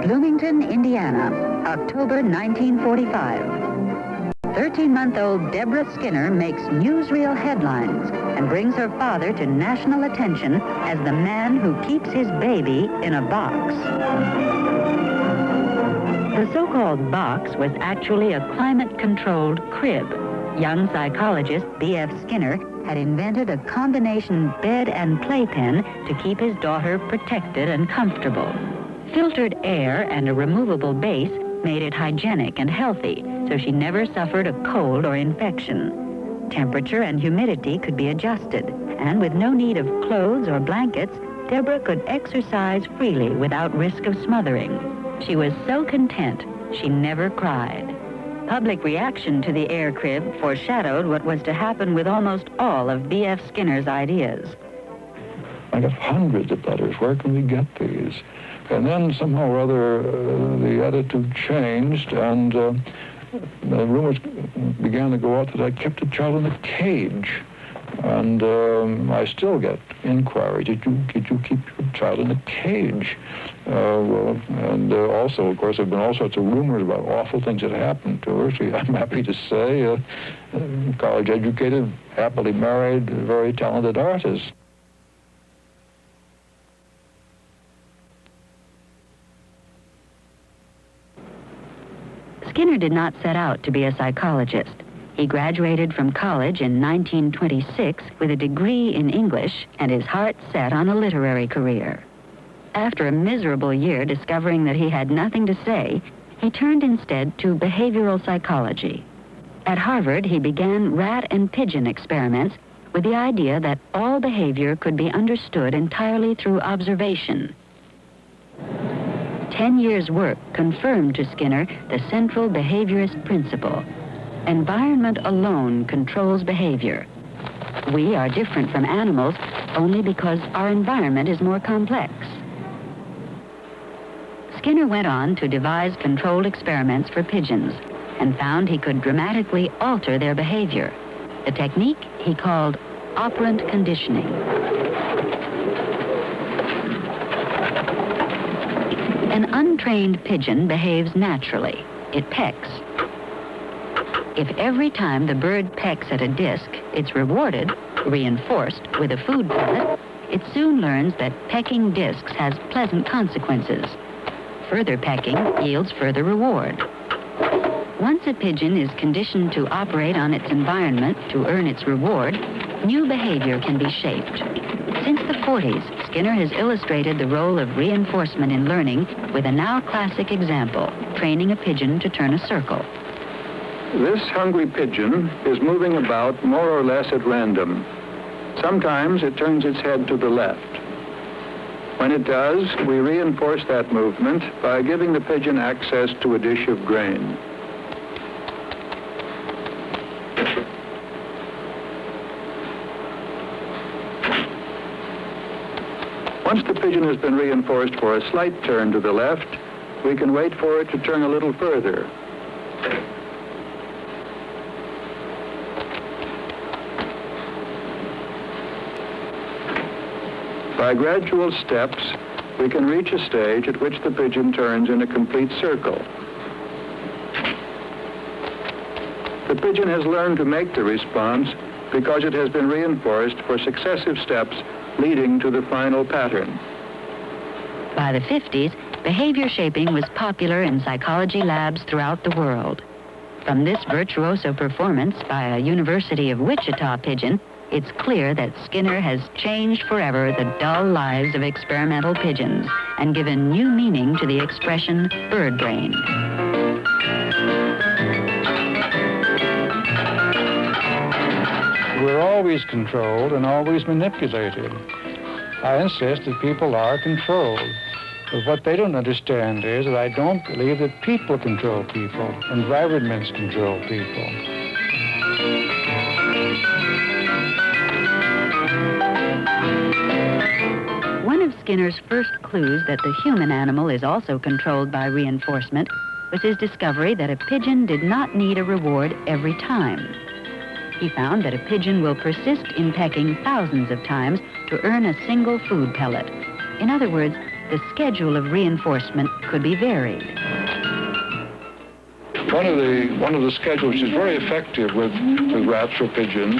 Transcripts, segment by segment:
Bloomington, Indiana, October 1945. 13-month-old Deborah Skinner makes newsreel headlines and brings her father to national attention as the man who keeps his baby in a box. The so-called box was actually a climate-controlled crib. Young psychologist B.F. Skinner had invented a combination bed and playpen to keep his daughter protected and comfortable. Filtered air and a removable base made it hygienic and healthy, so she never suffered a cold or infection. Temperature and humidity could be adjusted, and with no need of clothes or blankets, Deborah could exercise freely without risk of smothering. She was so content, she never cried. Public reaction to the air crib foreshadowed what was to happen with almost all of B.F. Skinner's ideas. I got hundreds of letters. Where can we get these? And then somehow or other, the attitude changed, and the rumors began to go out that I kept a child in a cage. And I still get inquiries. Did you keep your child in a cage? Also, of course, there have been all sorts of rumors about awful things that happened to her. So I'm happy to say, college-educated, happily married, very talented artist. Skinner did not set out to be a psychologist. He graduated from college in 1926 with a degree in English and his heart set on a literary career. After a miserable year discovering that he had nothing to say, he turned instead to behavioral psychology. At Harvard, he began rat and pigeon experiments with the idea that all behavior could be understood entirely through observation. 10 years' work confirmed to Skinner the central behaviorist principle. Environment alone controls behavior. We are different from animals only because our environment is more complex. Skinner went on to devise controlled experiments for pigeons and found he could dramatically alter their behavior. The technique he called operant conditioning. An untrained pigeon behaves naturally. It pecks. If every time the bird pecks at a disc, it's rewarded, reinforced with a food pellet, it soon learns that pecking discs has pleasant consequences. Further pecking yields further reward. Once a pigeon is conditioned to operate on its environment to earn its reward, new behavior can be shaped. Since the 40s, Skinner has illustrated the role of reinforcement in learning with a now classic example, training a pigeon to turn a circle. This hungry pigeon is moving about more or less at random. Sometimes it turns its head to the left. When it does, we reinforce that movement by giving the pigeon access to a dish of grain. Once the pigeon has been reinforced for a slight turn to the left, we can wait for it to turn a little further. By gradual steps, we can reach a stage at which the pigeon turns in a complete circle. The pigeon has learned to make the response because it has been reinforced for successive steps leading to the final pattern. By the 50s, behavior shaping was popular in psychology labs throughout the world. From this virtuoso performance by a University of Wichita pigeon, it's clear that Skinner has changed forever the dull lives of experimental pigeons and given new meaning to the expression bird brain. We're always controlled and always manipulated. I insist that people are controlled. But what they don't understand is that I don't believe that people control people. Environments control people. One of Skinner's first clues that the human animal is also controlled by reinforcement was his discovery that a pigeon did not need a reward every time. He found that a pigeon will persist in pecking thousands of times to earn a single food pellet. In other words, the schedule of reinforcement could be varied. One of the schedules which is very effective with rats or pigeons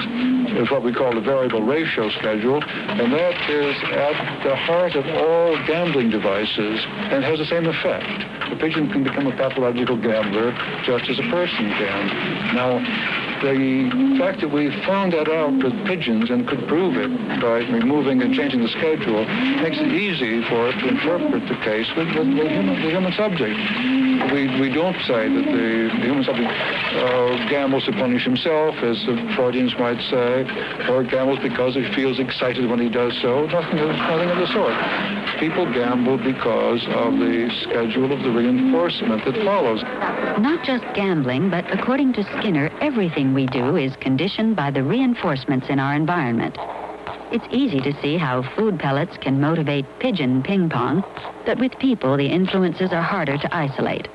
is what we call the variable ratio schedule, and that is at the heart of all gambling devices and has the same effect. The pigeon can become a pathological gambler just as a person can. Now, the fact that we found that out with pigeons and could prove it by removing and changing the schedule makes it easy for us to interpret the case with the human subject. We don't say that the human subject gambles to punish himself, as the Freudians might say, or gambles because he feels excited when he does so. Nothing of the sort. People gamble because of the schedule of the reinforcement that follows. Not just gambling, but according to Skinner, everything we do is conditioned by the reinforcements in our environment. It's easy to see how food pellets can motivate pigeon ping pong, but with people, the influences are harder to isolate.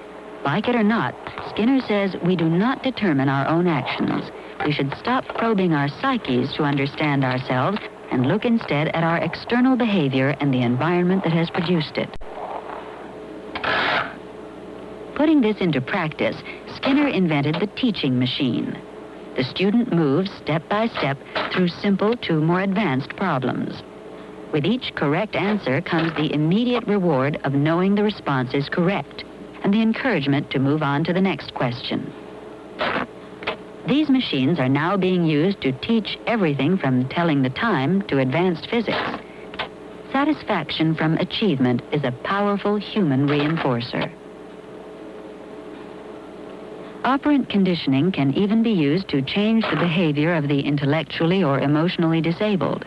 Like it or not, Skinner says we do not determine our own actions. We should stop probing our psyches to understand ourselves and look instead at our external behavior and the environment that has produced it. Putting this into practice, Skinner invented the teaching machine. The student moves step by step through simple to more advanced problems. With each correct answer comes the immediate reward of knowing the response is correct and the encouragement to move on to the next question. These machines are now being used to teach everything from telling the time to advanced physics. Satisfaction from achievement is a powerful human reinforcer. Operant conditioning can even be used to change the behavior of the intellectually or emotionally disabled.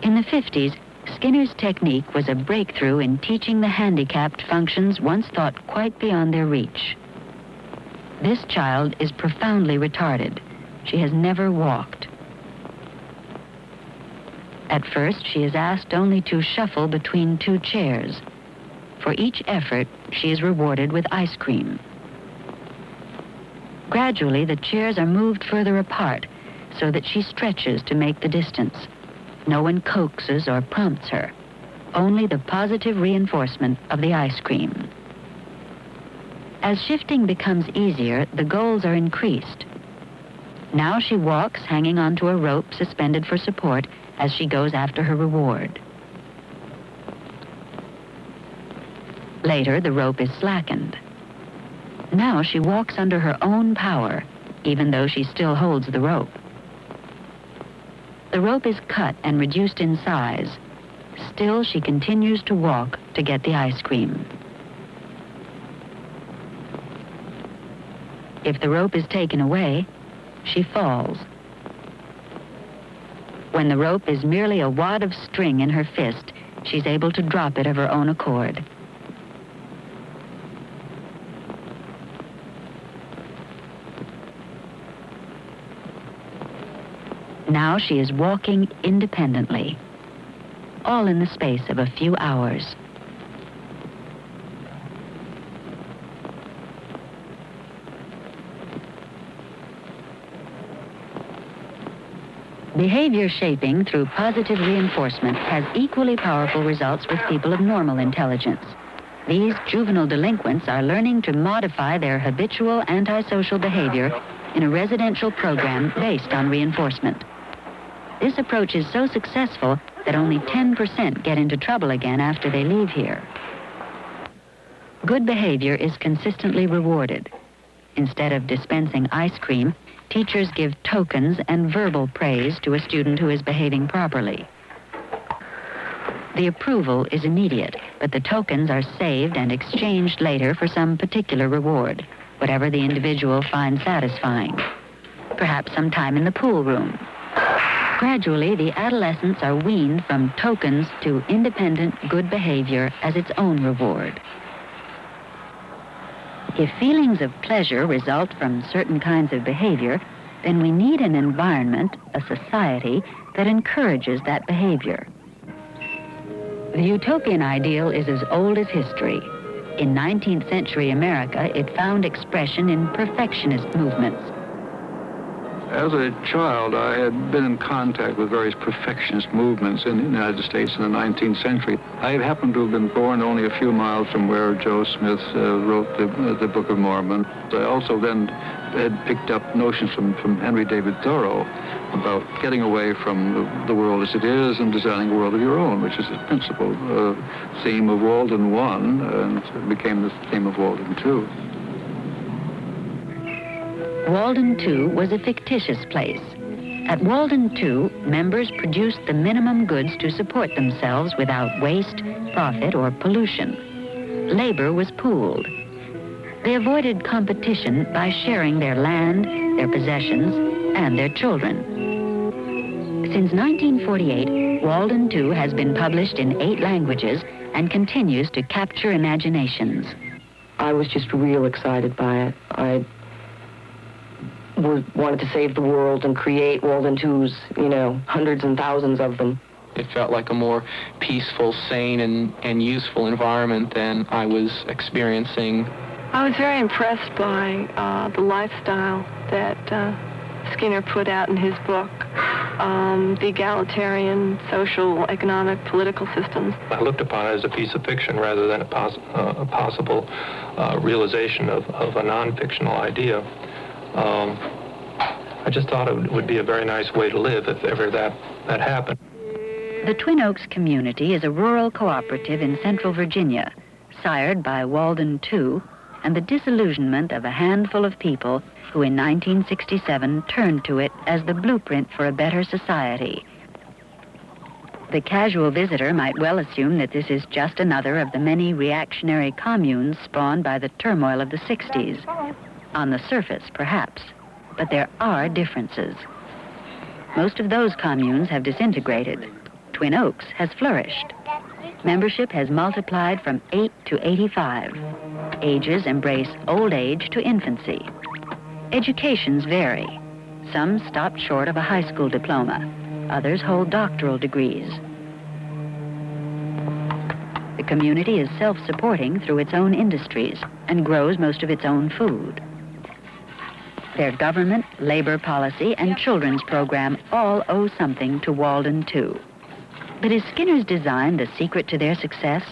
In the 50s, Skinner's technique was a breakthrough in teaching the handicapped functions once thought quite beyond their reach. This child is profoundly retarded. She has never walked. At first, she is asked only to shuffle between two chairs. For each effort, she is rewarded with ice cream. Gradually, the chairs are moved further apart so that she stretches to make the distance. No one coaxes or prompts her, only the positive reinforcement of the ice cream. As shifting becomes easier, the goals are increased. Now she walks hanging onto a rope suspended for support as she goes after her reward. Later, the rope is slackened. Now she walks under her own power, even though she still holds the rope. The rope is cut and reduced in size. Still, she continues to walk to get the ice cream. If the rope is taken away, she falls. When the rope is merely a wad of string in her fist, she's able to drop it of her own accord. Now she is walking independently, all in the space of a few hours. Behavior shaping through positive reinforcement has equally powerful results with people of normal intelligence. These juvenile delinquents are learning to modify their habitual antisocial behavior in a residential program based on reinforcement. This approach is so successful that only 10% get into trouble again after they leave here. Good behavior is consistently rewarded. Instead of dispensing ice cream, teachers give tokens and verbal praise to a student who is behaving properly. The approval is immediate, but the tokens are saved and exchanged later for some particular reward, whatever the individual finds satisfying. Perhaps some time in the pool room. Gradually, the adolescents are weaned from tokens to independent good behavior as its own reward. If feelings of pleasure result from certain kinds of behavior, then we need an environment, a society, that encourages that behavior. The utopian ideal is as old as history. In 19th century America, it found expression in perfectionist movements. As a child, I had been in contact with various perfectionist movements in the United States in the 19th century. I had happened to have been born only a few miles from where Joe Smith wrote the Book of Mormon. I also then had picked up notions from Henry David Thoreau about getting away from the world as it is and designing a world of your own, which is the principal theme of Walden 1, and it became the theme of Walden 2. Walden 2 was a fictitious place. At Walden 2, members produced the minimum goods to support themselves without waste, profit, or pollution. Labor was pooled. They avoided competition by sharing their land, their possessions, and their children. Since 1948, Walden 2 has been published in 8 languages and continues to capture imaginations. I was just real excited by it. I wanted to save the world and create Walden 2s, hundreds and thousands of them. It felt like a more peaceful, sane, and useful environment than I was experiencing. I was very impressed by the lifestyle that Skinner put out in his book, the egalitarian, social, economic, political systems. I looked upon it as a piece of fiction rather than a possible realization of a non-fictional idea. I just thought it would be a very nice way to live if ever that happened. The Twin Oaks community is a rural cooperative in central Virginia, sired by Walden 2, and the disillusionment of a handful of people who in 1967 turned to it as the blueprint for a better society. The casual visitor might well assume that this is just another of the many reactionary communes spawned by the turmoil of the 60s. On the surface, perhaps, but there are differences. Most of those communes have disintegrated. Twin Oaks has flourished. Membership has multiplied from 8 to 85. Ages embrace old age to infancy. Educations vary. Some stop short of a high school diploma. Others hold doctoral degrees. The community is self-supporting through its own industries and grows most of its own food. Their government, labor policy, and children's program all owe something to Walden 2. But is Skinner's design the secret to their success?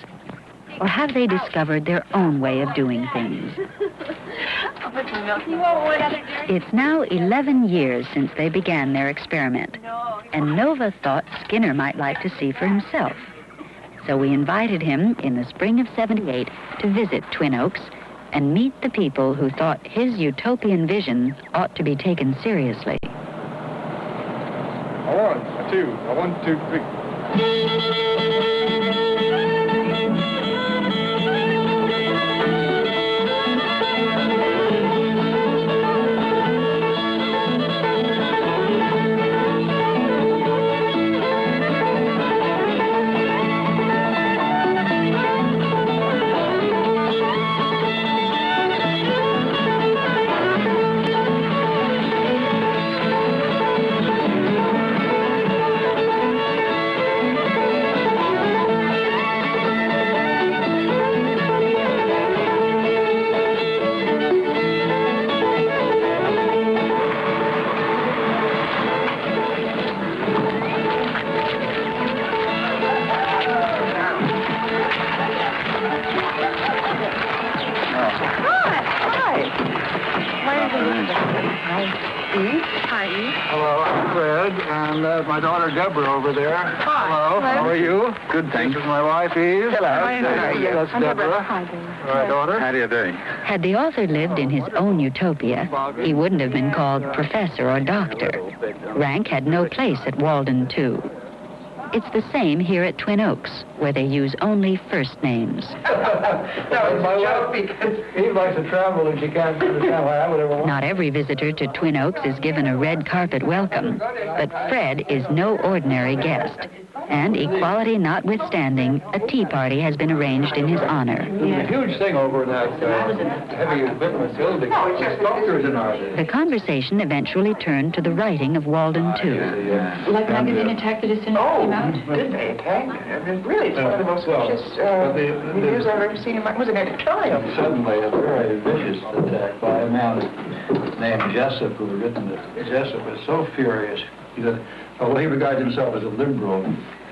Or have they discovered their own way of doing things? It's now 11 years since they began their experiment, and Nova thought Skinner might like to see for himself. So we invited him in the spring of '78 to visit Twin Oaks and meet the people who thought his utopian vision ought to be taken seriously. 1, 2, 1, 2, 3. Hello, I'm Fred, and my daughter Deborah over there. Hi. Hello, how are you? Good, thanks. This is my wife Eve. Hello. That's Deborah. Hi, Deborah. My daughter. How do you do? Had the author lived in his own utopia, he wouldn't have been called professor or doctor. Rank had no place at Walden 2. It's the same here at Twin Oaks, where they use only first names. My wife, Eve likes to travel and she can't understand why I would ever want. Not every visitor to Twin Oaks is given a red carpet welcome, but Fred is no ordinary guest. And equality notwithstanding, a tea party has been arranged in his honor. There's a huge thing over in that heavy equipment building. Sculptors in our day. The conversation eventually turned to the writing of Walden II. Like magazine attack that is in came out? Did they attack? Really, it's one of the most vicious reviews I've ever seen. It was an editorial. Suddenly, a very vicious attack by a man named Jessup, who had written that Jessup was so furious that, although he regarded himself as a liberal,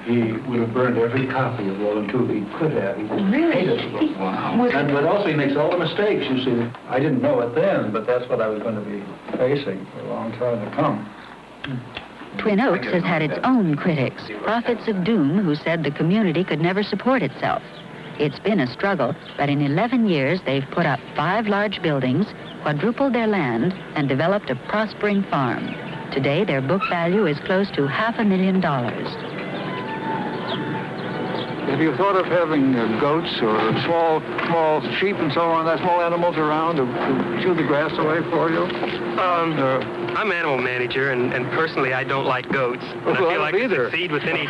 he would have burned every copy of Walden II he could have. He hated the book. Wow. But also he makes all the mistakes, you see. I didn't know it then, but that's what I was going to be facing for a long time to come. Twin Oaks has had its own critics, prophets of doom who said the community could never support itself. It's been a struggle, but in 11 years they've put up 5 large buildings, quadrupled their land, and developed a prospering farm. Today, their book value is close to $500,000. Have you thought of having goats or small sheep and so on, small animals around to chew the grass away for you? I'm animal manager, and personally, I don't like goats. Well, I feel like either. to succeed with any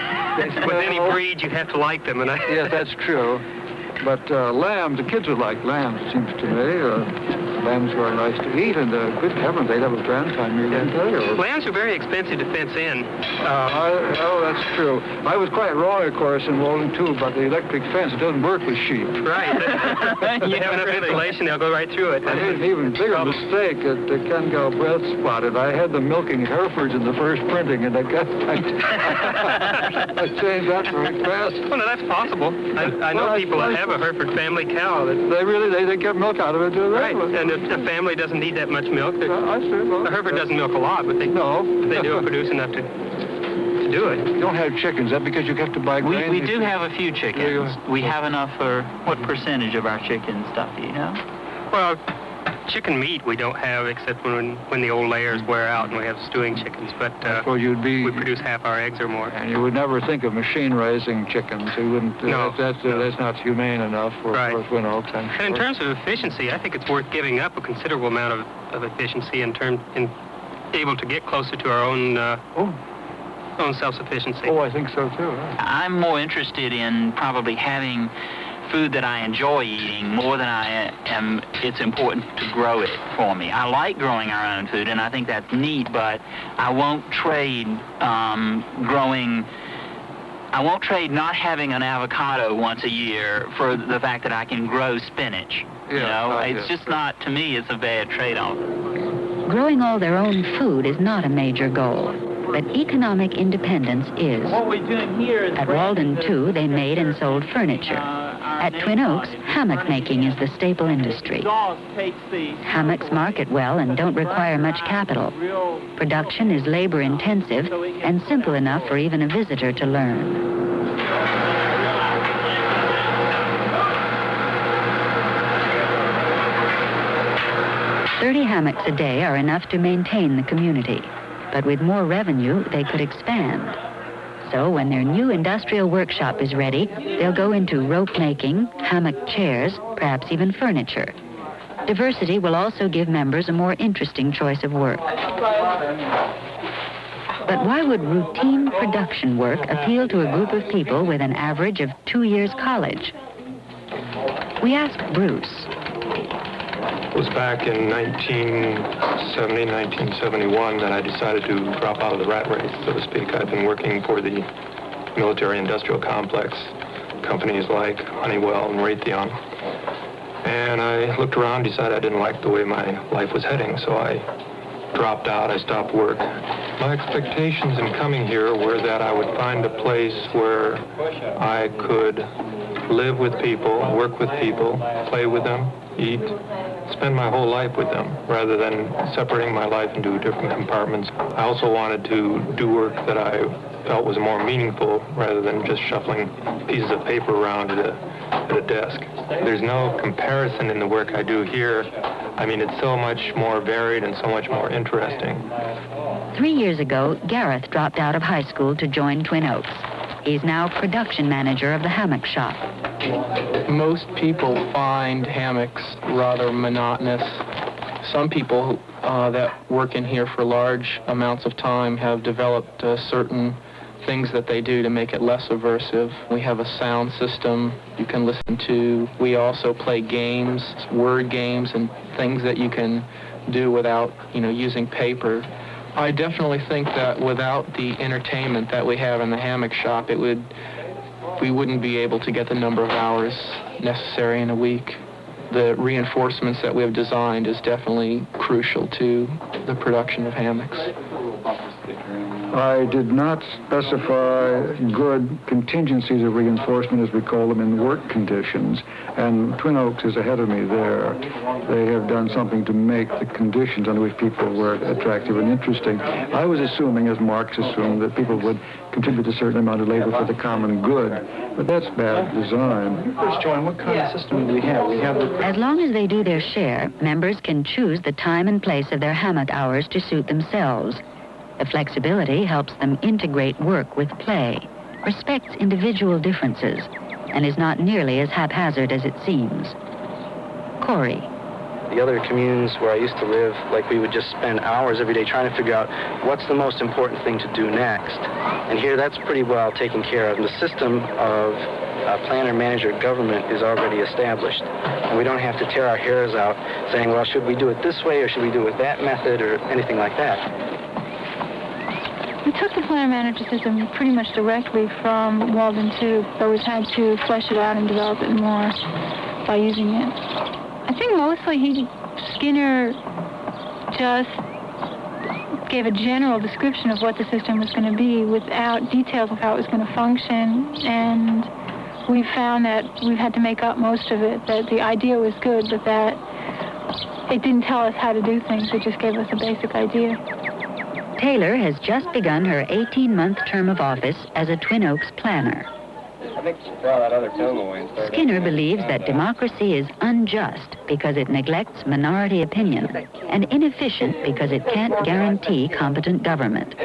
breed, you have to like them. And Yes, that's true. But lambs, the kids would like lambs, it seems to me. Lambs were nice to eat, and good heavens, they'd have a grand time here, didn't they? Lambs are very expensive to fence in. Oh, that's true. I was quite wrong, of course, in Walden II, about the electric fence. It doesn't work with sheep. Right. If you have enough insulation, they'll go right through it. I made an even bigger mistake at the Ken Gal breath spotted. I had them milking Herefords in the first printing, and I changed that very fast. Well, no, that's possible. I know people that have a Hereford family cow. They get milk out of it, do they? Right, and if a family doesn't need that much milk, I see. Well, the Hereford doesn't milk a lot, but they do produce enough to do it. You don't have chickens. Is that because you have to buy grain? We do have a few chickens. We have enough for what percentage of our chicken stuff do you know? Well, chicken meat we don't have except when the old layers wear out and we have stewing chickens, but we produce half our eggs or more. And you would never think of machine raising chickens. You wouldn't. No. That's not humane enough for Twin Oaks. And in terms of efficiency, I think it's worth giving up a considerable amount of efficiency in able to get closer to our own self-sufficiency. Oh, I think so too. I'm more interested in probably having food that I enjoy eating more than I am. It's important to grow it for me. I like growing our own food, and I think that's neat, but I won't trade not having an avocado once a year for the fact that I can grow spinach. It's just not, to me, it's a bad trade-off. Growing all their own food is not a major goal, but economic independence is. What we're doing here is at Walden II, they made and sold furniture. At Twin Oaks, hammock making is the staple industry. Hammocks market well and don't require much capital. Production is labor-intensive and simple enough for even a visitor to learn. $30 hammocks a day are enough to maintain the community, but with more revenue, they could expand. So when their new industrial workshop is ready, they'll go into rope making, hammock chairs, perhaps even furniture. Diversity will also give members a more interesting choice of work. But why would routine production work appeal to a group of people with an average of 2 years college? We asked Bruce. It was back in 1970, 1971 that I decided to drop out of the rat race, so to speak. I've been working for the military-industrial complex, companies like Honeywell and Raytheon. And I looked around, decided I didn't like the way my life was heading, so I dropped out, I stopped work. My expectations in coming here were that I would find a place where I could live with people, work with people, play with them, eat, spend my whole life with them, rather than separating my life into different compartments. I also wanted to do work that I felt was more meaningful, rather than just shuffling pieces of paper around at a desk. There's no comparison in the work I do here. I mean, it's so much more varied and so much more interesting. 3 years ago, Gareth dropped out of high school to join Twin Oaks. He's now production manager of the hammock shop. Most people find hammocks rather monotonous. Some people that work in here for large amounts of time have developed a certain things that they do to make it less aversive. We have a sound system you can listen to. We also play games, word games, and things that you can do without, using paper. I definitely think that without the entertainment that we have in the hammock shop, we wouldn't be able to get the number of hours necessary in a week. The reinforcements that we have designed is definitely crucial to the production of hammocks. I did not specify good contingencies of reinforcement, as we call them, in work conditions, and Twin Oaks is ahead of me there. They have done something to make the conditions under which people work attractive and interesting. I was assuming, as Marx assumed, that people would contribute a certain amount of labor for the common good, but that's bad design. First, Joan, what kind of system do we have? As long as they do their share, members can choose the time and place of their hammock hours to suit themselves. The flexibility helps them integrate work with play, respects individual differences, and is not nearly as haphazard as it seems. Corey. The other communes where I used to live, we would just spend hours every day trying to figure out what's the most important thing to do next. And here that's pretty well taken care of. And the system of planner, manager, government is already established. And we don't have to tear our hairs out saying, well, should we do it this way or should we do it with that method or anything like that. We took the planner-manager system pretty much directly from Walden 2, but we've had to flesh it out and develop it more by using it. I think mostly Skinner just gave a general description of what the system was going to be without details of how it was going to function, and we found that we've had to make up most of it, that the idea was good, but that it didn't tell us how to do things. It just gave us a basic idea. Taylor has just begun her 18-month term of office as a Twin Oaks planner. I think you should throw that other film away and start. Skinner believes that democracy is unjust because it neglects minority opinion and inefficient because it can't guarantee competent government.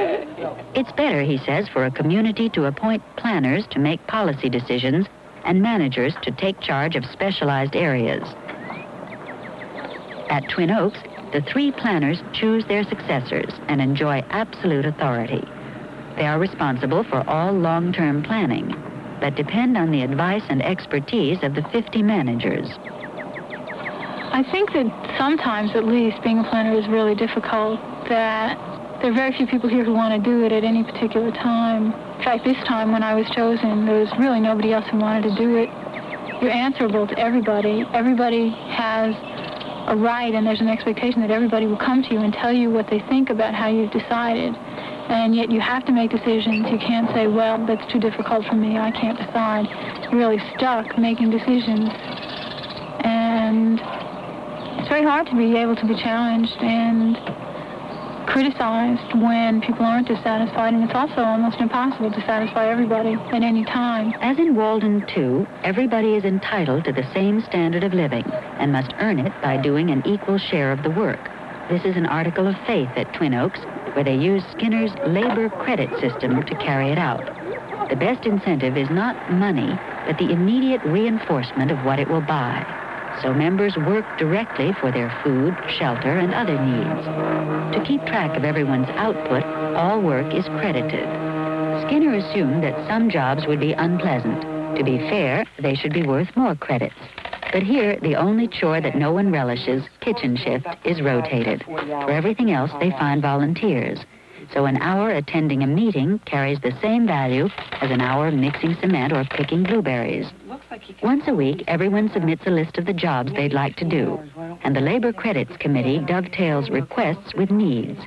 It's better, he says, for a community to appoint planners to make policy decisions and managers to take charge of specialized areas. At Twin Oaks, the 3 planners choose their successors and enjoy absolute authority. They are responsible for all long-term planning, but depend on the advice and expertise of the 50 managers. I think that sometimes, at least, being a planner is really difficult, that there are very few people here who want to do it at any particular time. In fact, this time when I was chosen, there was really nobody else who wanted to do it. You're answerable to everybody. Everybody has a right, and there's an expectation that everybody will come to you and tell you what they think about how you've decided. And yet you have to make decisions. You can't say, well, that's too difficult for me, I can't decide. You're really stuck making decisions. And it's very hard to be able to be challenged and criticized when people aren't dissatisfied, and it's also almost impossible to satisfy everybody at any time. As in Walden 2, everybody is entitled to the same standard of living and must earn it by doing an equal share of the work. This is an article of faith at Twin Oaks, where they use Skinner's labor credit system to carry it out. The best incentive is not money, but the immediate reinforcement of what it will buy. So members work directly for their food, shelter, and other needs. To keep track of everyone's output, all work is credited. Skinner assumed that some jobs would be unpleasant. To be fair, they should be worth more credits. But here, the only chore that no one relishes, kitchen shift, is rotated. For everything else, they find volunteers. So an hour attending a meeting carries the same value as an hour mixing cement or picking blueberries. Once a week, everyone submits a list of the jobs they'd like to do, and the Labor Credits Committee dovetails requests with needs.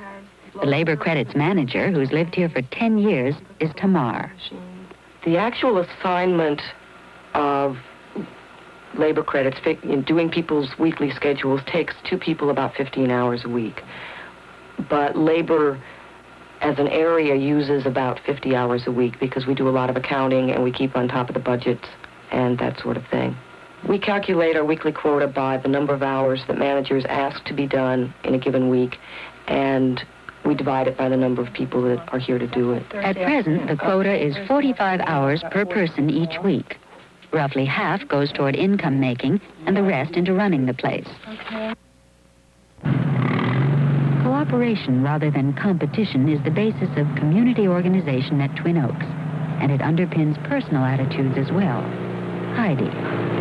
The Labor Credits manager, who's lived here for 10 years, is Tamar. The actual assignment of labor credits, doing people's weekly schedules, takes 2 people about 15 hours a week. But labor as an area uses about 50 hours a week because we do a lot of accounting and we keep on top of the budgets and that sort of thing. We calculate our weekly quota by the number of hours that managers ask to be done in a given week, and we divide it by the number of people that are here to do it. At present, the quota is 45 hours per person each week. Roughly half goes toward income making and the rest into running the place. Cooperation rather than competition is the basis of community organization at Twin Oaks, and it underpins personal attitudes as well. Heidi.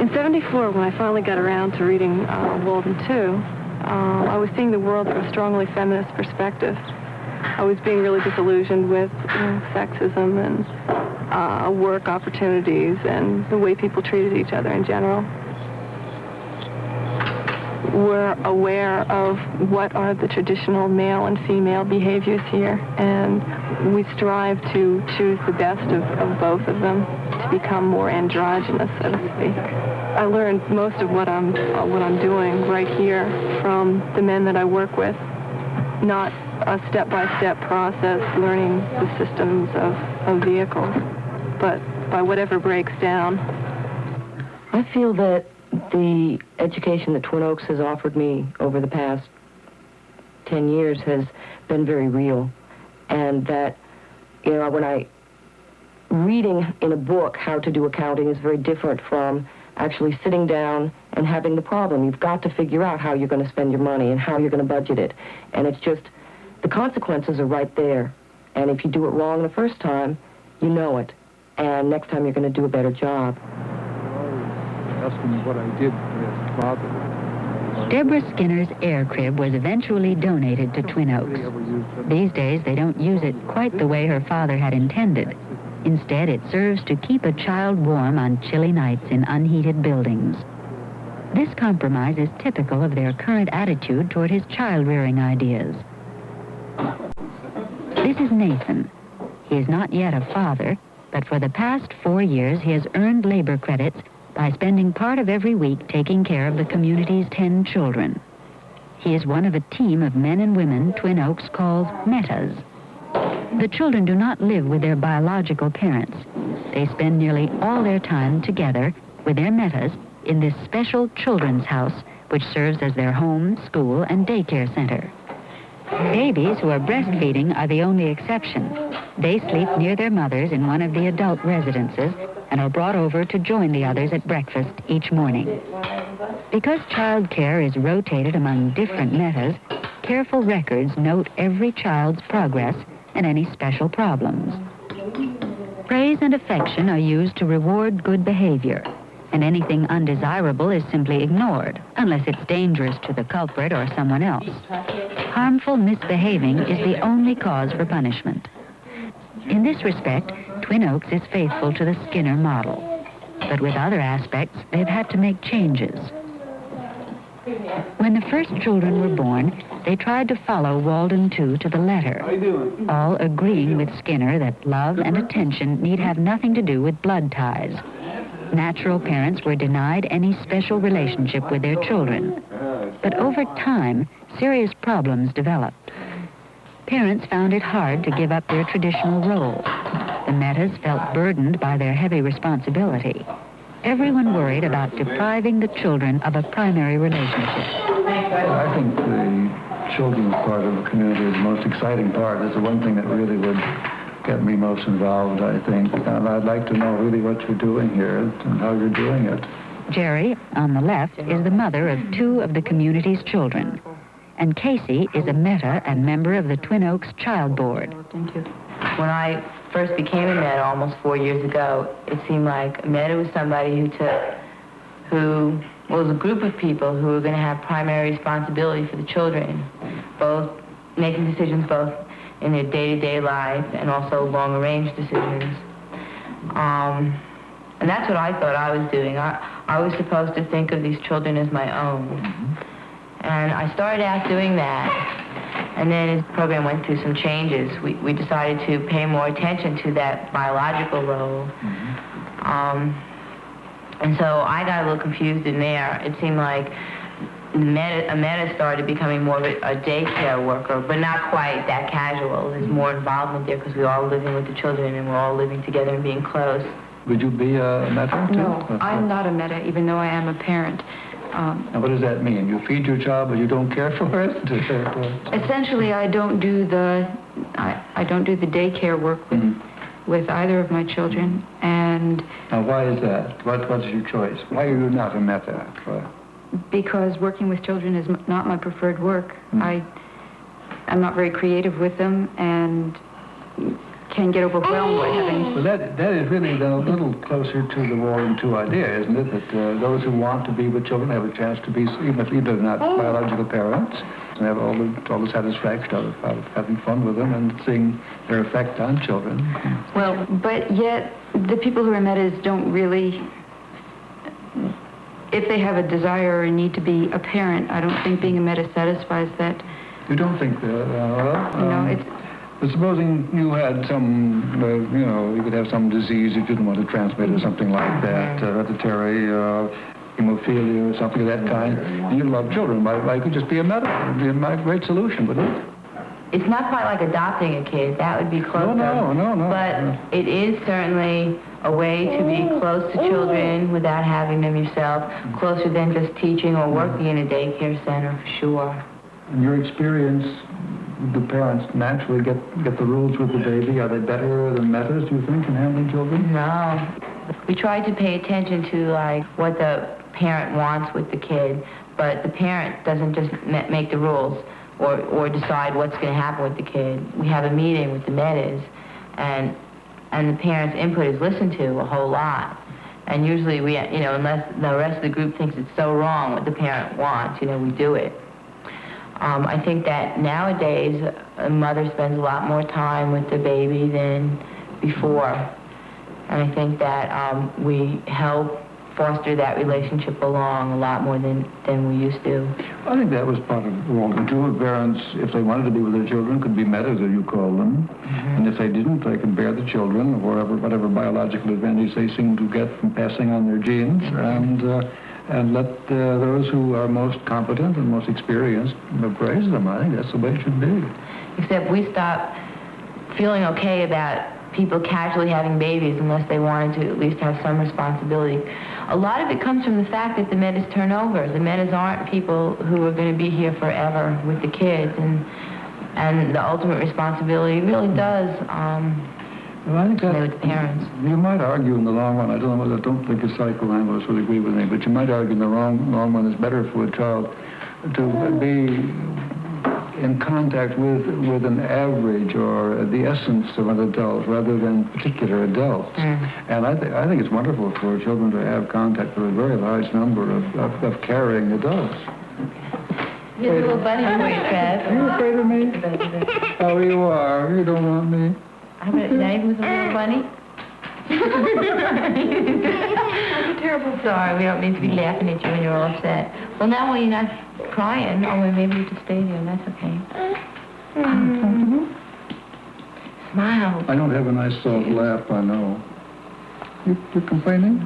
In '74, when I finally got around to reading Walden 2, I was seeing the world from a strongly feminist perspective. I was being really disillusioned with sexism and work opportunities and the way people treated each other in general. We're aware of what are the traditional male and female behaviors here, and we strive to choose the best of both of them to become more androgynous, so to speak. I learned most of what I'm doing right here from the men that I work with, not a step-by-step process learning the systems of vehicles, but by whatever breaks down. I feel that the education that Twin Oaks has offered me over the past 10 years has been very real, and that, when I reading in a book how to do accounting is very different from actually sitting down and having the problem. You've got to figure out how you're going to spend your money and how you're going to budget it, and it's just the consequences are right there, and if you do it wrong the first time, you know it, and next time you're going to do a better job. Asking what I did as father. Deborah Skinner's air crib was eventually donated to Twin Oaks. These days, they don't use it quite the way her father had intended. Instead, it serves to keep a child warm on chilly nights in unheated buildings. This compromise is typical of their current attitude toward his child-rearing ideas. This is Nathan. He is not yet a father, but for the past 4 years, he has earned labor credits by spending part of every week taking care of the community's 10 children. He is one of a team of men and women Twin Oaks calls metas. The children do not live with their biological parents. They spend nearly all their time together with their metas in this special children's house, which serves as their home, school, and daycare center. Babies who are breastfeeding are the only exception. They sleep near their mothers in one of the adult residences and are brought over to join the others at breakfast each morning. Because child care is rotated among different metas, careful records note every child's progress and any special problems. Praise and affection are used to reward good behavior, and anything undesirable is simply ignored, unless it's dangerous to the culprit or someone else. Harmful misbehaving is the only cause for punishment. In this respect, Twin Oaks is faithful to the Skinner model, but with other aspects, they've had to make changes. When the first children were born, they tried to follow Walden 2 to the letter, all agreeing with Skinner that love and attention need have nothing to do with blood ties. Natural parents were denied any special relationship with their children. But over time, serious problems developed. Parents found it hard to give up their traditional role. The metas felt burdened by their heavy responsibility. Everyone worried about depriving the children of a primary relationship. I think the children's part of the community is the most exciting part. It's the one thing that really would get me most involved, I think. And I'd like to know really what you're doing here and how you're doing it. Jerry, on the left, is the mother of 2 of the community's children. And Casey is a meta and member of the Twin Oaks Child Board. Thank you. When I first became a meta almost 4 years ago, it seemed like a meta was somebody who was a group of people who were going to have primary responsibility for the children, both making decisions both in their day-to-day life and also long-range decisions. And that's what I thought I was doing. I was supposed to think of these children as my own. And I started out doing that. And then as the program went through some changes, we decided to pay more attention to that biological role. And so I got a little confused in there. It seemed like a meta started becoming more of a daycare worker, but not quite that casual. There's more involvement there because we're all living with the children and we're all living together and being close. Would you be a meta too? No, I'm not a meta, even though I am a parent. And what does that mean? You feed your child, but you don't care for it? Essentially, I don't do the daycare work with either of my children. And now, why is that? What is your choice? Why are you not a meta? Because working with children is not my preferred work. I'm not very creative with them and can get overwhelmed by having... Well, that is really then a little closer to the Walden 2 idea, isn't it? That those who want to be with children have a chance to be, even if they're not biological parents, and have all the satisfaction of having fun with them and seeing their effect on children. Well, but yet the people who are metas don't really... If they have a desire or a need to be a parent, I don't think being a meta satisfies that. You don't think that? It's... But supposing you had some, you could have some disease you didn't want to transmit or something like that, hereditary hemophilia or something of that kind, and you love children, why could just be a meta? It would be a great solution, wouldn't it? It's not quite like adopting a kid. That would be closer. No. But it is certainly a way to be close to children without having them yourself, closer than just teaching or working in a daycare center, for sure. In your experience, the parents naturally get the rules with the baby. Are they better than metas, do you think, in handling children? No. We try to pay attention to, like, what the parent wants with the kid, but the parent doesn't just make the rules or decide what's going to happen with the kid. We have a meeting with the metas, and the parent's input is listened to a whole lot. And usually we, unless the rest of the group thinks it's so wrong what the parent wants, we do it. I think that nowadays a mother spends a lot more time with the baby than before. And I think that we help foster that relationship along a lot more than we used to. I think that was part of Walden 2. Parents, if they wanted to be with their children, could be metas, as you call them. And if they didn't, they could bear the children, or whatever biological advantage they seem to get from passing on their genes, and let those who are most competent and most experienced praise them. I think that's the way it should be. Except we stopped feeling okay about people casually having babies unless they wanted to at least have some responsibility. A lot of it comes from the fact that the metas turn over. The metas aren't people who are going to be here forever with the kids, and the ultimate responsibility really does well, I think lay with the parents. You might argue in the long run, I don't think a psychoanalyst would agree with me, but you might argue in the long run it's better for a child to be in contact with an average or the essence of an adult rather than particular adults. And I think it's wonderful for children to have contact with a very large number of caring adults. Here's a little bunny for you, Trev. Are you afraid of me? Oh, you are. You don't want me. How about Dave with a little bunny? I'm terrible. Sorry, we don't mean to be laughing at you when you're all upset. Well, now when you're not crying, maybe you just stay there, and that's okay. Smile. I don't have a nice soft laugh, I know. You're complaining?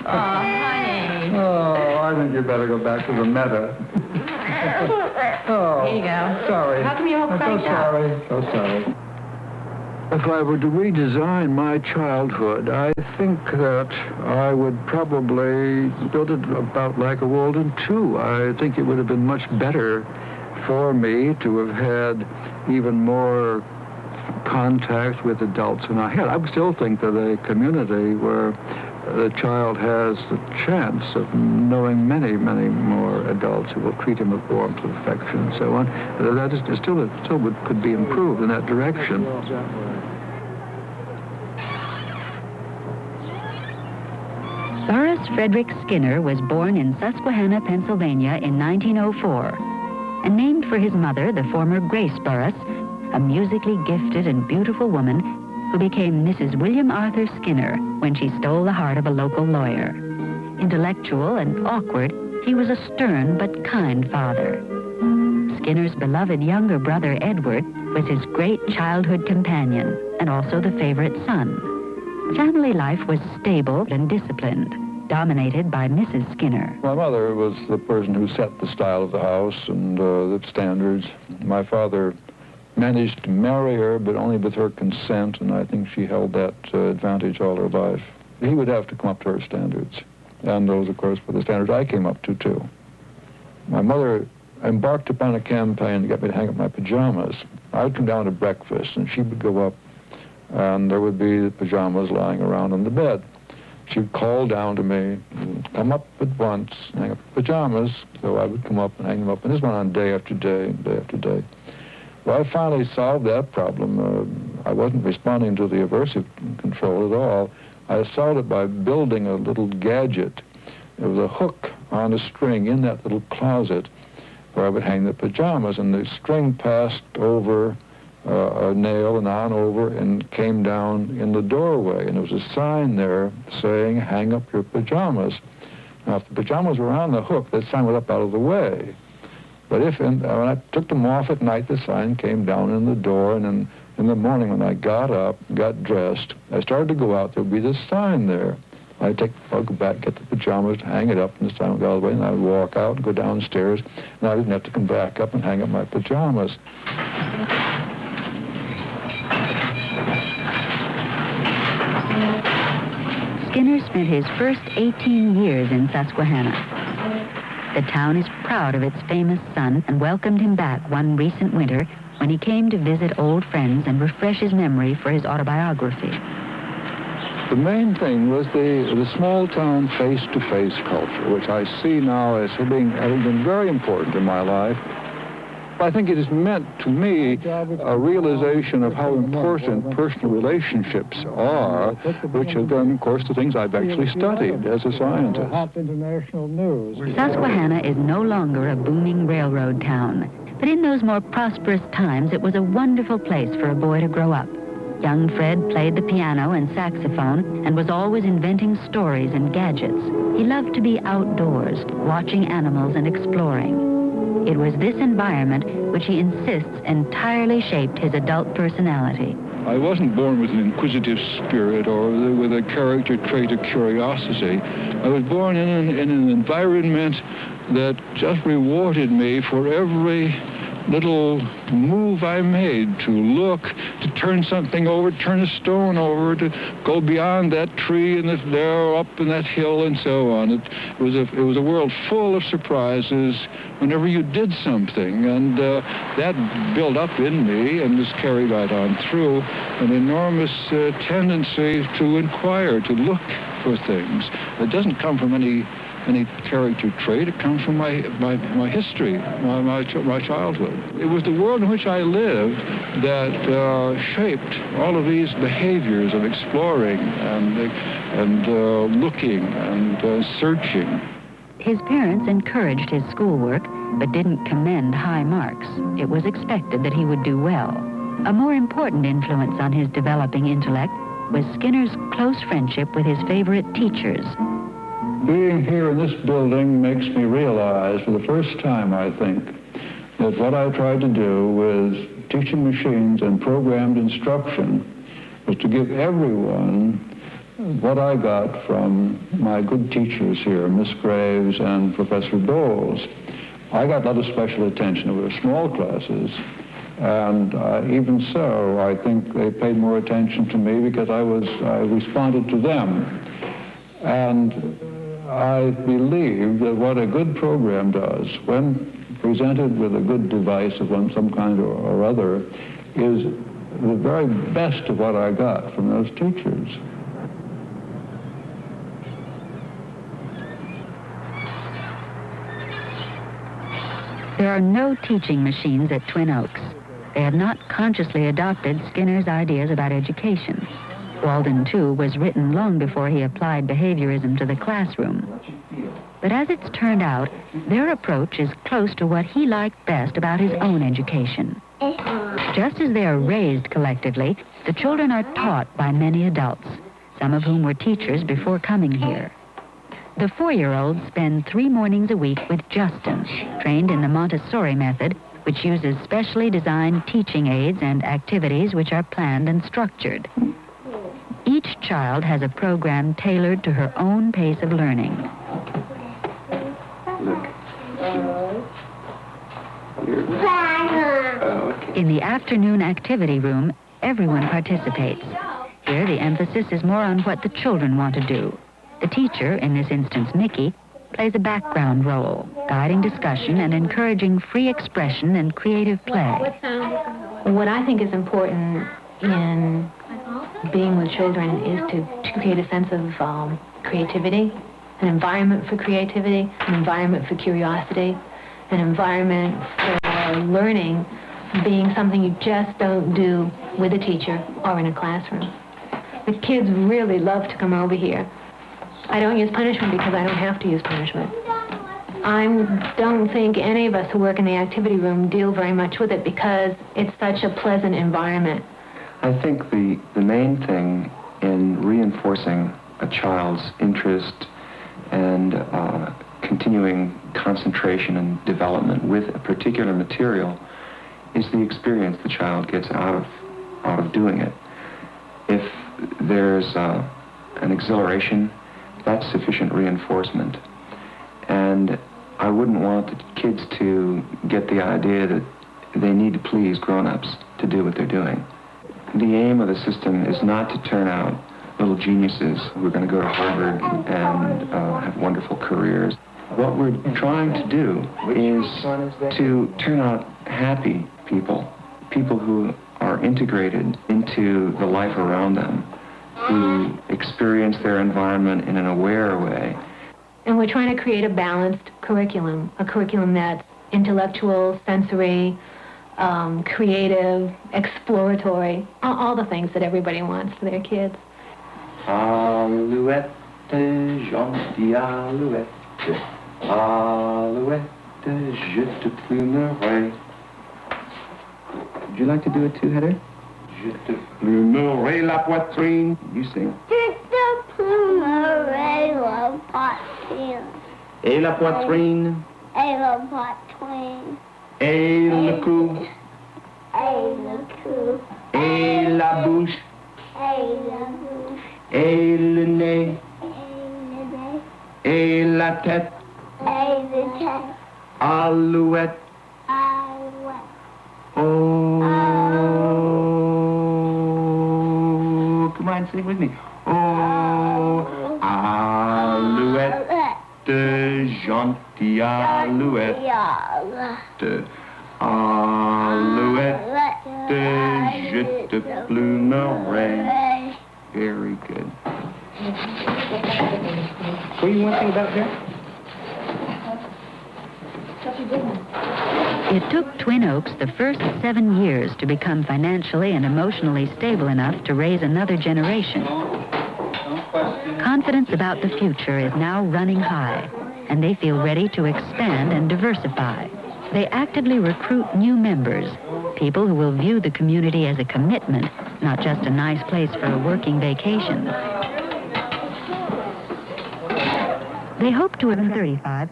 Honey. Oh, I think you better go back to the meta. There you go. Sorry. How come you all cracked up? So sorry. If I were to redesign my childhood, I think that I would probably build it about like a Walden 2. I think it would have been much better for me to have had even more contact with adults than I had. I still think that a community where the child has the chance of knowing many, many more adults who will treat him with warmth and affection and so on, that is still could be improved in that direction. Burris Frederick Skinner was born in Susquehanna, Pennsylvania in 1904, and named for his mother, the former Grace Burris, a musically gifted and beautiful woman who became Mrs. William Arthur Skinner when she stole the heart of a local lawyer. Intellectual and awkward, he was a stern but kind father. Skinner's beloved younger brother, Edward, was his great childhood companion and also the favorite son. Family life was stable and disciplined, dominated by Mrs. Skinner. My mother was the person who set the style of the house and the standards. My father managed to marry her, but only with her consent, and I think she held that advantage all her life. He would have to come up to her standards, and those, of course, were the standards I came up to, too. My mother embarked upon a campaign to get me to hang up my pajamas. I would come down to breakfast, and she would go up, and there would be the pajamas lying around on the bed. she would call down to me, come up at once, hang up pajamas. So I would come up and hang them up. And this went on day after day, day after day. Well, I finally solved that problem. I wasn't responding to the aversive control at all. I solved it by building a little gadget. There was a hook on a string in that little closet where I would hang the pajamas, and the string passed over a nail and on over and came down in the doorway. And there was a sign there saying, hang up your pajamas. Now, if the pajamas were on the hook, that sign was up out of the way. But when I took them off at night, the sign came down in the door, and then in the morning when I got up, got dressed, I started to go out, there would be this sign there. I'd go back, get the pajamas, hang it up, and the sign would go all the way, and I would walk out, go downstairs, and I didn't have to come back up and hang up my pajamas. Skinner spent his first 18 years in Susquehanna. The town is proud of its famous son and welcomed him back one recent winter when he came to visit old friends and refresh his memory for his autobiography. The main thing was the small-town face-to-face culture, which I see now as having been very important in my life. I think it has meant to me a realization of how important personal relationships are, which have been, of course, the things I've actually studied as a scientist. Susquehanna is no longer a booming railroad town, but in those more prosperous times, it was a wonderful place for a boy to grow up. Young Fred played the piano and saxophone and was always inventing stories and gadgets. He loved to be outdoors, watching animals and exploring. It was this environment which he insists entirely shaped his adult personality. I wasn't born with an inquisitive spirit or with a character trait of curiosity. I was born in an environment that just rewarded me for every little move I made, to look, to turn something over, turn a stone over, to go beyond that tree and there, up in that hill, and so on. It was a world full of surprises whenever you did something, and that built up in me and was carried right on through an enormous tendency to inquire, to look for things. It doesn't come from any character trait. It comes from my history, my childhood. It was the world in which I lived that shaped all of these behaviors of exploring and looking and searching. His parents encouraged his schoolwork, but didn't commend high marks. It was expected that he would do well. A more important influence on his developing intellect was Skinner's close friendship with his favorite teachers. Being here in this building makes me realize for the first time, I think, that what I tried to do with teaching machines and programmed instruction was to give everyone what I got from my good teachers here, Miss Graves and Professor Bowles. I got a lot of special attention. There were small classes, and even so, I think they paid more attention to me because I responded to them. And I believe that what a good program does, when presented with a good device of some kind or other, is the very best of what I got from those teachers. There are no teaching machines at Twin Oaks. They have not consciously adopted Skinner's ideas about education. Walden, too, was written long before he applied behaviorism to the classroom. But as it's turned out, their approach is close to what he liked best about his own education. Just as they are raised collectively, the children are taught by many adults, some of whom were teachers before coming here. The 4-year-olds spend 3 mornings a week with Justin, trained in the Montessori method, which uses specially designed teaching aids and activities which are planned and structured. Each child has a program tailored to her own pace of learning. In the afternoon activity room, everyone participates. Here, the emphasis is more on what the children want to do. The teacher, in this instance Mickey, plays a background role, guiding discussion and encouraging free expression and creative play. What I think is important in being with children is to create a sense of creativity, an environment for creativity, an environment for curiosity, an environment for learning being something you just don't do with a teacher or in a classroom. The kids really love to come over here. I don't use punishment because I don't have to use punishment. I don't think any of us who work in the activity room deal very much with it because it's such a pleasant environment. I think the main thing in reinforcing a child's interest and continuing concentration and development with a particular material is the experience the child gets out of doing it. If there's an exhilaration, that's sufficient reinforcement. And I wouldn't want the kids to get the idea that they need to please grown-ups to do what they're doing. The aim of the system is not to turn out little geniuses who are going to go to Harvard and have wonderful careers. What we're trying to do is to turn out happy people who are integrated into the life around them, who experience their environment in an aware way. And we're trying to create a balanced curriculum, a curriculum that's intellectual, sensory, creative, exploratory, all the things that everybody wants for their kids. Alouette, gentille alouette, alouette, je te plumerai. Would you like to do it too, Heather? Je te plumerai la poitrine. You sing. Je te plumerai la poitrine. Et la poitrine. Et la poitrine. Et le cou. Et le cou. Et la bouche. Et la bouche. Et le nez. Et la tête. Et la tête. Alouette. Alouette. Oh. Come on, sing with me. Oh. Alouette. Gentille alouette. Alouette. Je te plumerai. Very good. What do you want to think about there? It took Twin Oaks the first 7 years to become financially and emotionally stable enough to raise another generation. Confidence about the future is now running high, and they feel ready to expand and diversify. They actively recruit new members, people who will view the community as a commitment, not just a nice place for a working vacation. They hope to have 35,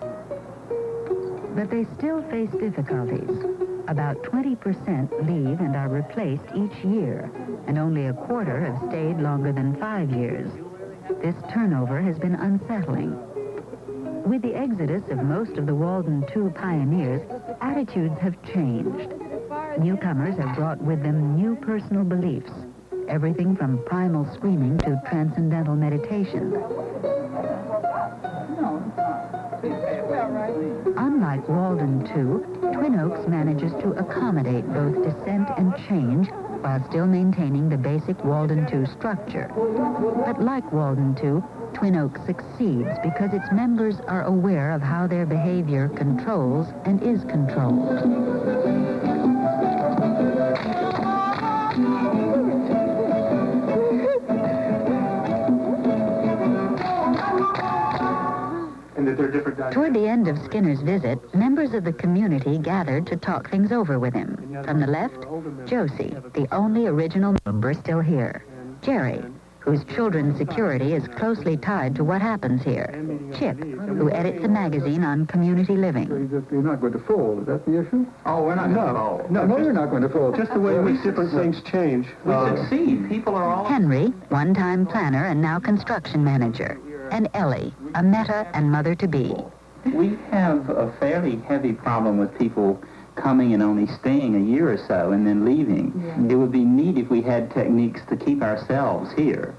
but they still face difficulties. About 20% leave and are replaced each year, and only a quarter have stayed longer than 5 years. This turnover has been unsettling. With the exodus of most of the Walden II pioneers, attitudes have changed. Newcomers have brought with them new personal beliefs, everything from primal screaming to transcendental meditation. Unlike Walden II, Twin Oaks manages to accommodate both dissent and change while still maintaining the basic Walden II structure. But like Walden II, Twin Oaks succeeds because its members are aware of how their behavior controls and is controlled. Toward the end of Skinner's visit, members of the community gathered to talk things over with him. From the left, Josie, the only original member still here. Jerry, whose children's security is closely tied to what happens here. Chip, who edits a magazine on community living. You're not going to fold. Is that the issue? Oh, we're not going to fold. No, you're not going to fold. Just the way in which different things change. We succeed. People are all... Henry, one-time planner and now construction manager. And Ellie, a meta and mother-to-be. We have a fairly heavy problem with people coming and only staying a year or so and then leaving. Yeah. It would be neat if we had techniques to keep ourselves here.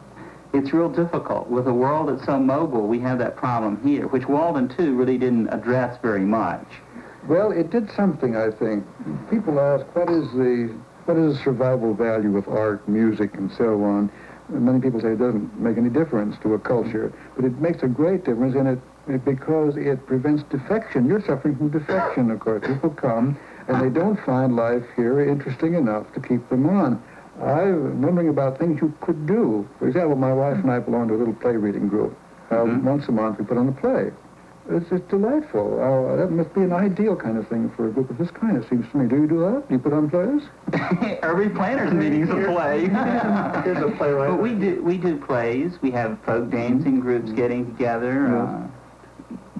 It's real difficult. With a world that's so mobile, we have that problem here, which Walden II really didn't address very much. Well, it did something, I think. People ask, what is the survival value of art, music, and so on? many people say it doesn't make any difference to a culture, but it makes a great difference in it because it prevents defection. You're suffering from defection, of course. People come and they don't find life here interesting enough to keep them on. I'm wondering about things you could do. For example, my wife and I belong to a little play reading group. Once a month we put on a play. It's delightful. That must be an ideal kind of thing for a group of this kind, it seems to me. Do you do that? Do you put on plays? Every planner's meeting's a play. Here's a playwright. But we do plays. We have folk dancing groups getting together.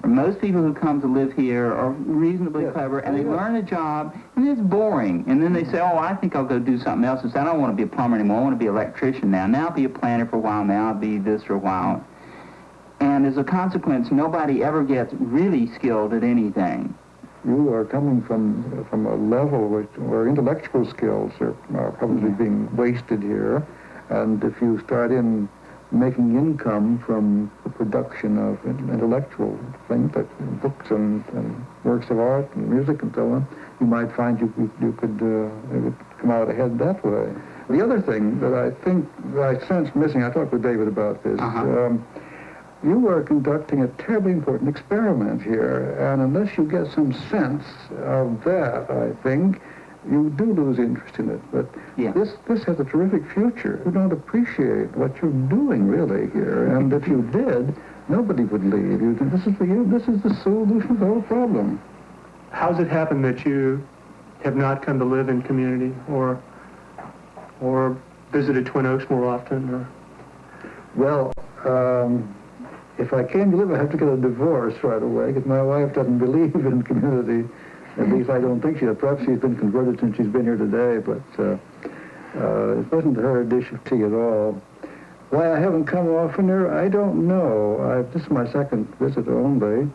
Most people who come to live here are reasonably clever, and they learn a job, and it's boring. And then they say, oh, I think I'll go do something else. And say, I don't want to be a plumber anymore. I want to be an electrician now. Now I'll be a planner for a while. Now I'll be this for a while. And as a consequence, nobody ever gets really skilled at anything. You are coming from a level where intellectual skills are probably being wasted here. And if you start in making income from the production of intellectual things, like books and works of art and music and so on, you might find you could come out ahead that way. The other thing that I think that I sense missing, I talked with David about this, you are conducting a terribly important experiment here, and unless you get some sense of that, I think, you do lose interest in it. But this has a terrific future. You don't appreciate what you're doing, really, here. And if you did, nobody would leave. This is the solution to the whole problem. How's it happened that you have not come to live in community or visited Twin Oaks more often? Or? Well, if I came to live, I'd have to get a divorce right away, because my wife doesn't believe in community. At least I don't think she does. Perhaps she's been converted since she's been here today, but it wasn't her dish of tea at all. Why I haven't come oftener, I don't know. This is my second visit only.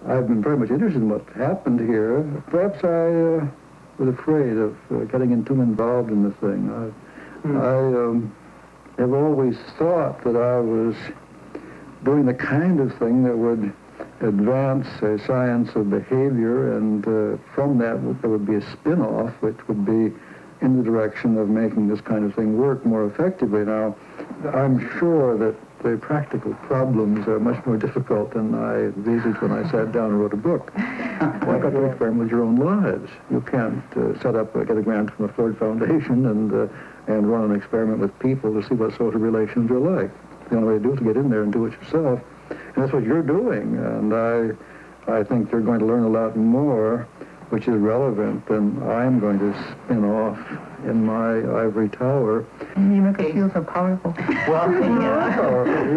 I've been very much interested in what happened here. Perhaps I was afraid of getting too involved in the thing. I have always thought that I was doing the kind of thing that would advance a science of behavior, and from that there would be a spin-off which would be in the direction of making this kind of thing work more effectively. Now, I'm sure that the practical problems are much more difficult than I envisaged when I sat down and wrote a book. Well, I've got to experiment with your own lives. You can't get a grant from a Ford Foundation and run an experiment with people to see what social relations are like. The only way to do it is to get in there and do it yourself. And that's what you're doing. And I think you're going to learn a lot more, which is relevant, than I'm going to spin off in my ivory tower. You make us feel so powerful. Well, you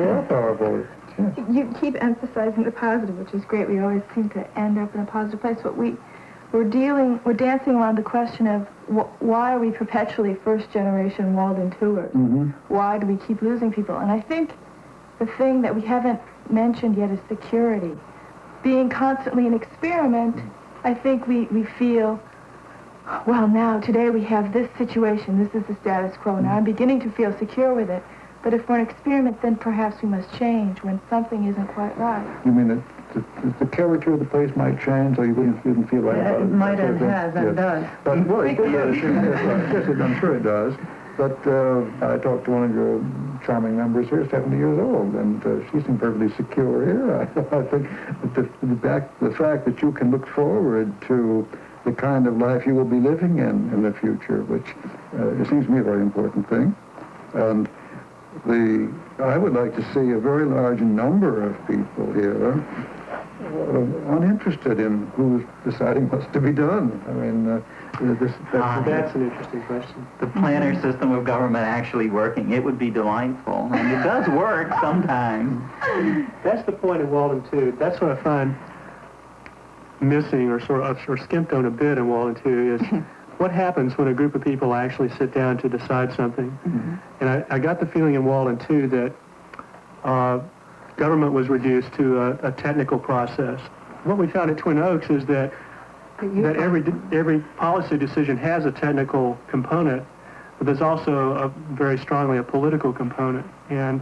are powerful. Yeah. You keep emphasizing the positive, which is great. We always seem to end up in a positive place. But we're dancing around the question of why are we perpetually first-generation Walden tours? Why do we keep losing people? And I think the thing that we haven't mentioned yet is security. Being constantly an experiment, I think we feel, well, now, today we have this situation, this is the status quo, now I'm beginning to feel secure with it. But if we're an experiment, then perhaps we must change when something isn't quite right. You mean that the character of the place might change, or you wouldn't feel right about it? It might and has and does. But, well, it does. Yes, I'm sure it does. But I talked to one of your charming members here, 70 years old, and she seemed perfectly secure here. I think that the fact that you can look forward to the kind of life you will be living in the future, which it seems to me a very important thing. And I would like to see a very large number of people here uninterested in who's deciding what's to be done. I mean, that's an interesting question. The planner system of government actually working, it would be delightful. And it does work sometimes. That's the point of Walden, too. That's what I find missing or skimped on a bit in Walden, too, is what happens when a group of people actually sit down to decide something. And I got the feeling in Walden, too, that government was reduced to a technical process. What we found at Twin Oaks is that every policy decision has a technical component, but there's also very strongly a political component and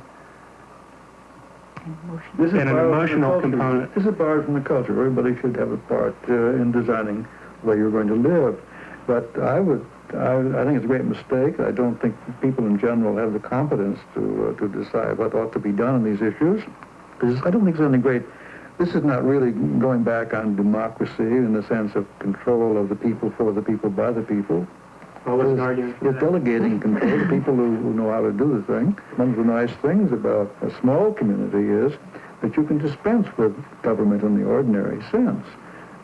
an emotional component. This is borrowed from the culture. Everybody should have a part in designing the way you're going to live. But I would I think it's a great mistake. I don't think people in general have the competence to decide what ought to be done on these issues. I don't think it's any great. This is not really going back on democracy in the sense of control of the people for the people by the people. Well, what's an argument for It's delegating control to people who know how to do the thing. One of the nice things about a small community is that you can dispense with government in the ordinary sense.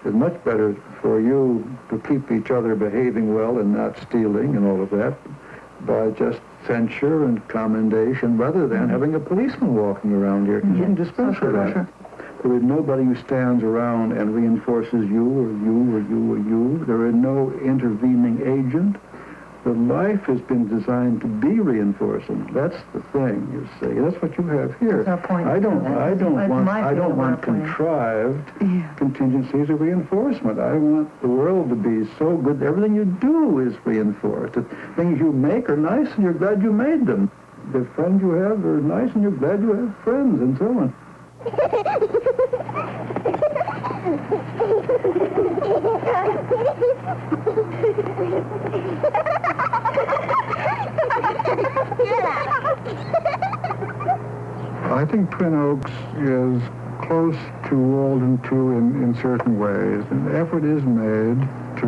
It's much better for you to keep each other behaving well and not stealing and all of that by just censure and commendation rather than having a policeman walking around here. You can dispense with that. There is nobody who stands around and reinforces you or you or you or you. There is no intervening agent. The life has been designed to be reinforcing. That's the thing, you see. That's what you have here. That's our point. I don't want contrived contingencies of reinforcement. I want the world to be so good. Everything you do is reinforced. The things you make are nice and you're glad you made them. The friends you have are nice and you're glad you have friends and so on. I think Twin Oaks is close to Walden too in certain ways. An effort is made to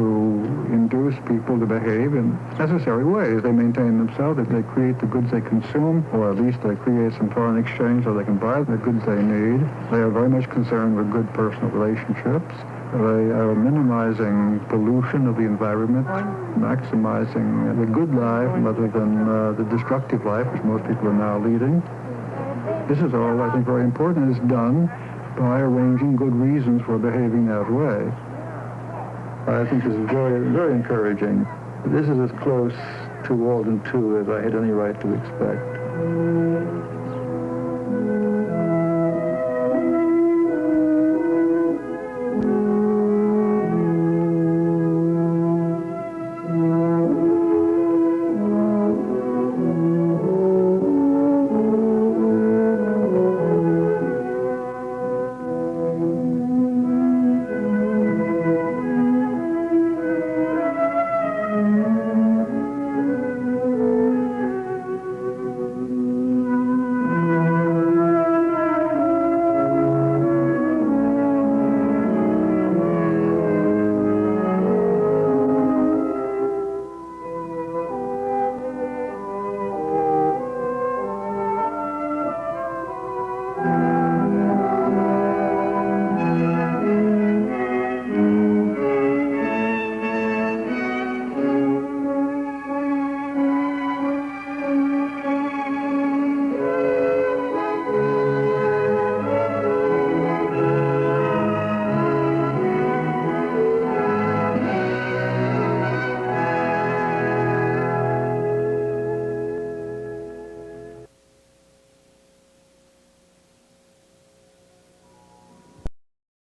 induce people to behave in necessary ways. They maintain themselves, they create the goods they consume, or at least they create some foreign exchange so they can buy the goods they need. They are very much concerned with good personal relationships. They are minimizing pollution of the environment, maximizing the good life rather than the destructive life which most people are now leading. This is all, I think, very important. It's done by arranging good reasons for behaving that way. I think this is very, very encouraging. This is as close to Walden 2 as I had any right to expect.